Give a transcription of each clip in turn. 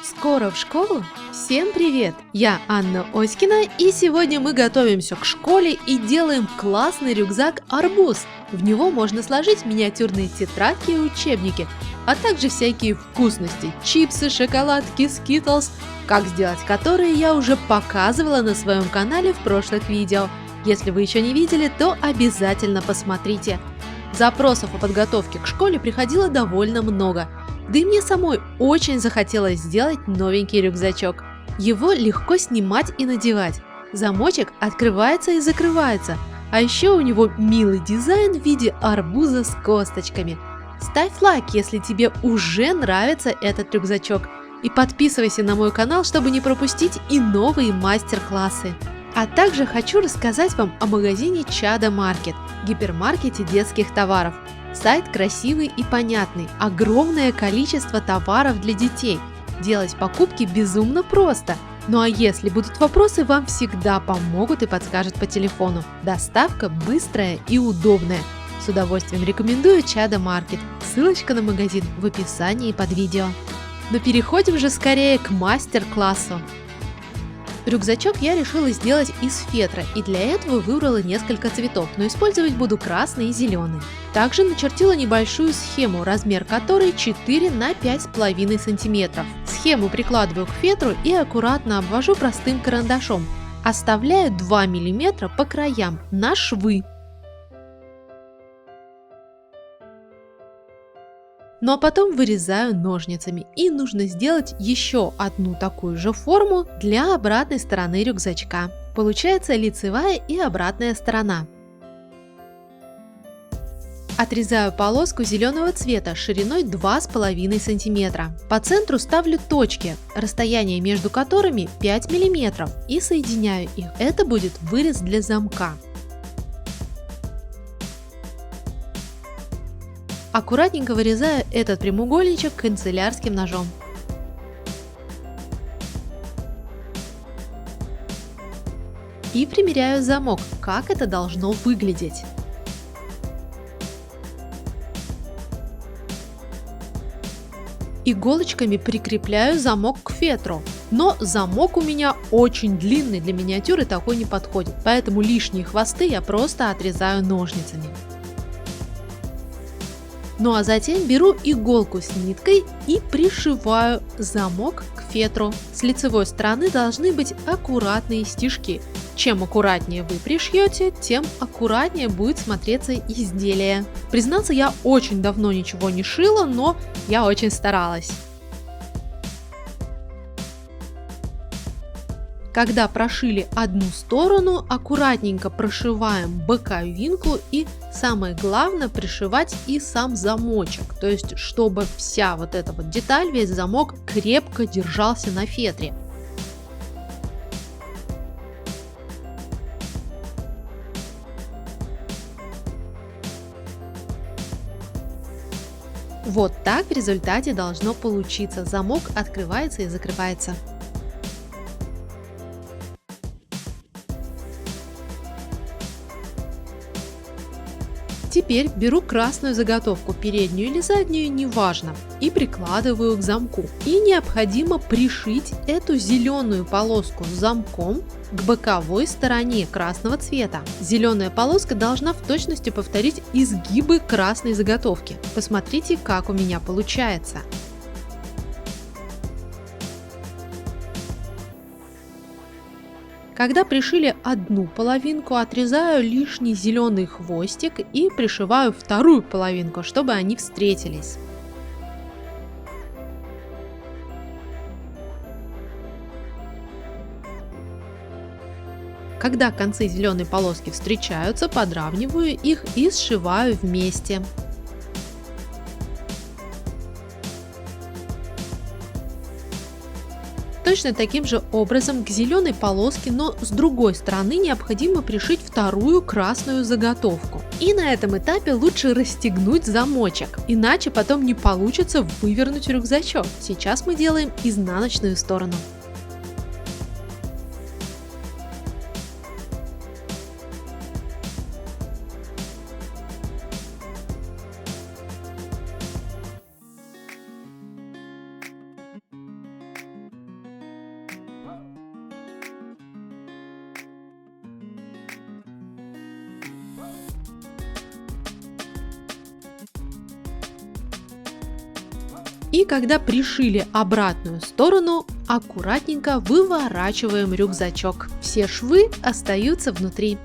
Скоро в школу? Всем привет! Я Анна Оськина, и сегодня мы готовимся к школе и делаем классный рюкзак «Арбуз». В него можно сложить миниатюрные тетрадки и учебники, а также всякие вкусности, чипсы, шоколадки, скитлс, как сделать которые я уже показывала на своем канале в прошлых видео. Если вы еще не видели, то обязательно посмотрите. Запросов о подготовке к школе приходило довольно много. Да и мне самой очень захотелось сделать новенький рюкзачок. Его легко снимать и надевать. Замочек открывается и закрывается. А еще у него милый дизайн в виде арбуза с косточками. Ставь лайк, если тебе уже нравится этот рюкзачок. И подписывайся на мой канал, чтобы не пропустить и новые мастер-классы. А также хочу рассказать вам о магазине Чада Маркет, гипермаркете детских товаров. Сайт красивый и понятный, огромное количество товаров для детей. Делать покупки безумно просто. Ну а если будут вопросы, вам всегда помогут и подскажут по телефону. Доставка быстрая и удобная. С удовольствием рекомендую Чада Маркет. Ссылочка на магазин в описании под видео. Но переходим же скорее к мастер-классу. Рюкзачок я решила сделать из фетра, и для этого выбрала несколько цветов, но использовать буду красный и зеленый. Также начертила небольшую схему, размер которой 4 на 5,5 см. Схему прикладываю к фетру и аккуратно обвожу простым карандашом. Оставляю 2 мм по краям на швы. Ну а потом вырезаю ножницами, и нужно сделать еще одну такую же форму для обратной стороны рюкзачка. Получается лицевая и обратная сторона. Отрезаю полоску зеленого цвета шириной 2,5 см. По центру ставлю точки, расстояние между которыми 5 мм, и соединяю их. Это будет вырез для замка. Аккуратненько вырезаю этот прямоугольничек канцелярским ножом. И примеряю замок, как это должно выглядеть. Иголочками прикрепляю замок к фетру. Но замок у меня очень длинный, для миниатюры такой не подходит, поэтому лишние хвосты я просто отрезаю ножницами. Ну а затем беру иголку с ниткой и пришиваю замок к фетру. С лицевой стороны должны быть аккуратные стежки. Чем аккуратнее вы пришьете, тем аккуратнее будет смотреться изделие. Признаться, я очень давно ничего не шила, но я очень старалась. Когда прошили одну сторону, аккуратненько прошиваем боковинку, и самое главное пришивать и сам замочек, то есть чтобы вся вот эта вот деталь, весь замок крепко держался на фетре. Вот так в результате должно получиться. Замок открывается и закрывается. Теперь беру красную заготовку, переднюю или заднюю, неважно, и прикладываю к замку. И необходимо пришить эту зеленую полоску с замком к боковой стороне красного цвета. Зеленая полоска должна в точности повторить изгибы красной заготовки. Посмотрите, как у меня получается. Когда пришили одну половинку, отрезаю лишний зеленый хвостик и пришиваю вторую половинку, чтобы они встретились. Когда концы зеленой полоски встречаются, подравниваю их и сшиваю вместе. Точно таким же образом к зеленой полоске, но с другой стороны необходимо пришить вторую красную заготовку. И на этом этапе лучше расстегнуть замочек, иначе потом не получится вывернуть рюкзачок. Сейчас мы делаем изнаночную сторону. И когда пришили обратную сторону, аккуратненько выворачиваем рюкзачок. Все швы остаются внутри.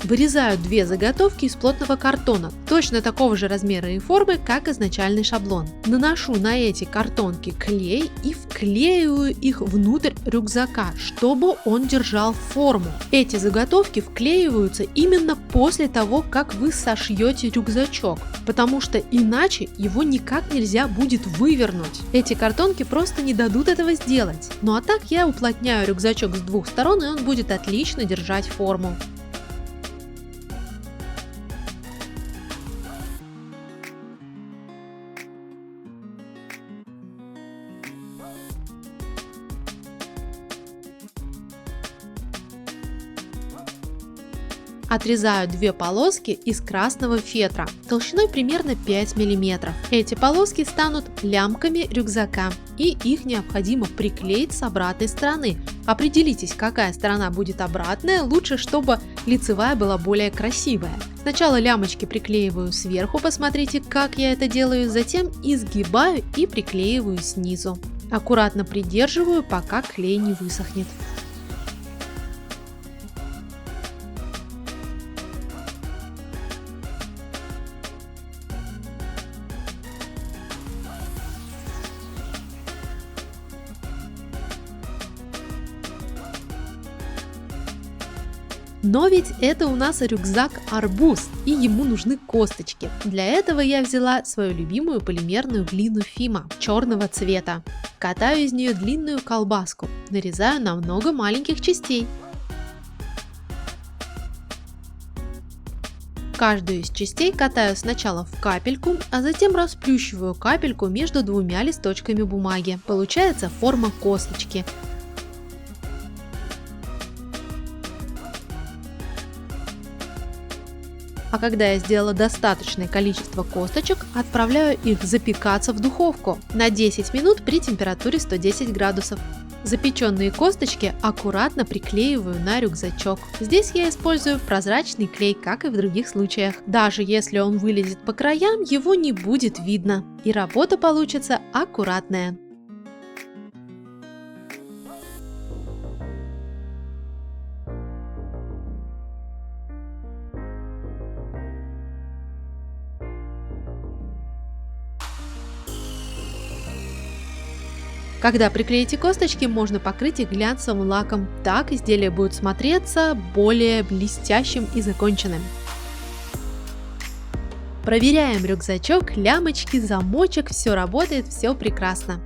Вырезаю две заготовки из плотного картона, точно такого же размера и формы, как изначальный шаблон. Наношу на эти картонки клей и вклеиваю их внутрь рюкзака, чтобы он держал форму. Эти заготовки вклеиваются именно после того, как вы сошьете рюкзачок, потому что иначе его никак нельзя будет вывернуть. Эти картонки просто не дадут этого сделать. Ну а так я уплотняю рюкзачок с двух сторон, и он будет отлично держать форму. Отрезаю две полоски из красного фетра толщиной примерно 5 мм. Эти полоски станут лямками рюкзака, и их необходимо приклеить с обратной стороны. Определитесь, какая сторона будет обратная, лучше, чтобы лицевая была более красивая. Сначала лямочки приклеиваю сверху, посмотрите, как я это делаю, затем изгибаю и приклеиваю снизу. Аккуратно придерживаю, пока клей не высохнет. Но ведь это у нас рюкзак-арбуз, и ему нужны косточки. Для этого я взяла свою любимую полимерную глину Фима черного цвета. Катаю из нее длинную колбаску, нарезаю на много маленьких частей. Каждую из частей катаю сначала в капельку, а затем расплющиваю капельку между двумя листочками бумаги. Получается форма косточки. А когда я сделала достаточное количество косточек, отправляю их запекаться в духовку на 10 минут при температуре 110 градусов. Запеченные косточки аккуратно приклеиваю на рюкзачок. Здесь я использую прозрачный клей, как и в других случаях. Даже если он вылезет по краям, его не будет видно, и работа получится аккуратная. Когда приклеите косточки, можно покрыть их глянцевым лаком. Так изделие будет смотреться более блестящим и законченным. Проверяем рюкзачок, лямочки, замочек, все работает, все прекрасно.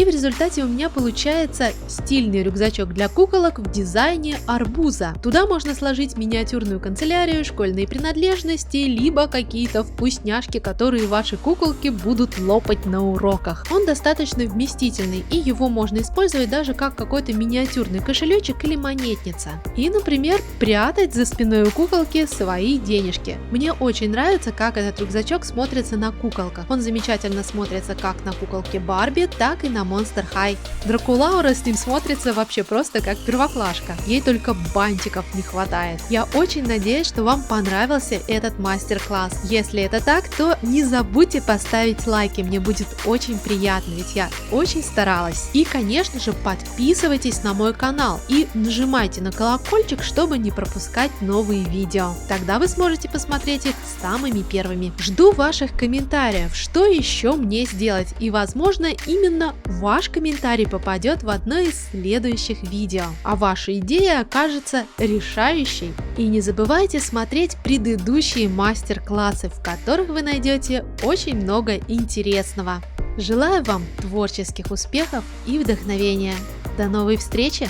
И в результате у меня получается стильный рюкзачок для куколок в дизайне арбуза. Туда можно сложить миниатюрную канцелярию, школьные принадлежности, либо какие-то вкусняшки, которые ваши куколки будут лопать на уроках. Он достаточно вместительный, и его можно использовать даже как какой-то миниатюрный кошелечек или монетница. И, например, прятать за спиной у куколки свои денежки. Мне очень нравится, как этот рюкзачок смотрится на куколках. Он замечательно смотрится как на куколке Барби, так и на Monster High. Дракулаура с ним смотрится вообще просто как первоклашка. Ей только бантиков не хватает. Я очень надеюсь, что вам понравился этот мастер-класс. Если это так, то не забудьте поставить лайки. Мне будет очень приятно, ведь я очень старалась. И, конечно же, подписывайтесь на мой канал и нажимайте на колокольчик, чтобы не пропускать новые видео. Тогда вы сможете посмотреть их самыми первыми. Жду ваших комментариев, что еще мне сделать, и, возможно, именно ваш комментарий попадет в одно из следующих видео, а ваша идея окажется решающей. И не забывайте смотреть предыдущие мастер-классы, в которых вы найдете очень много интересного. Желаю вам творческих успехов и вдохновения. До новой встречи!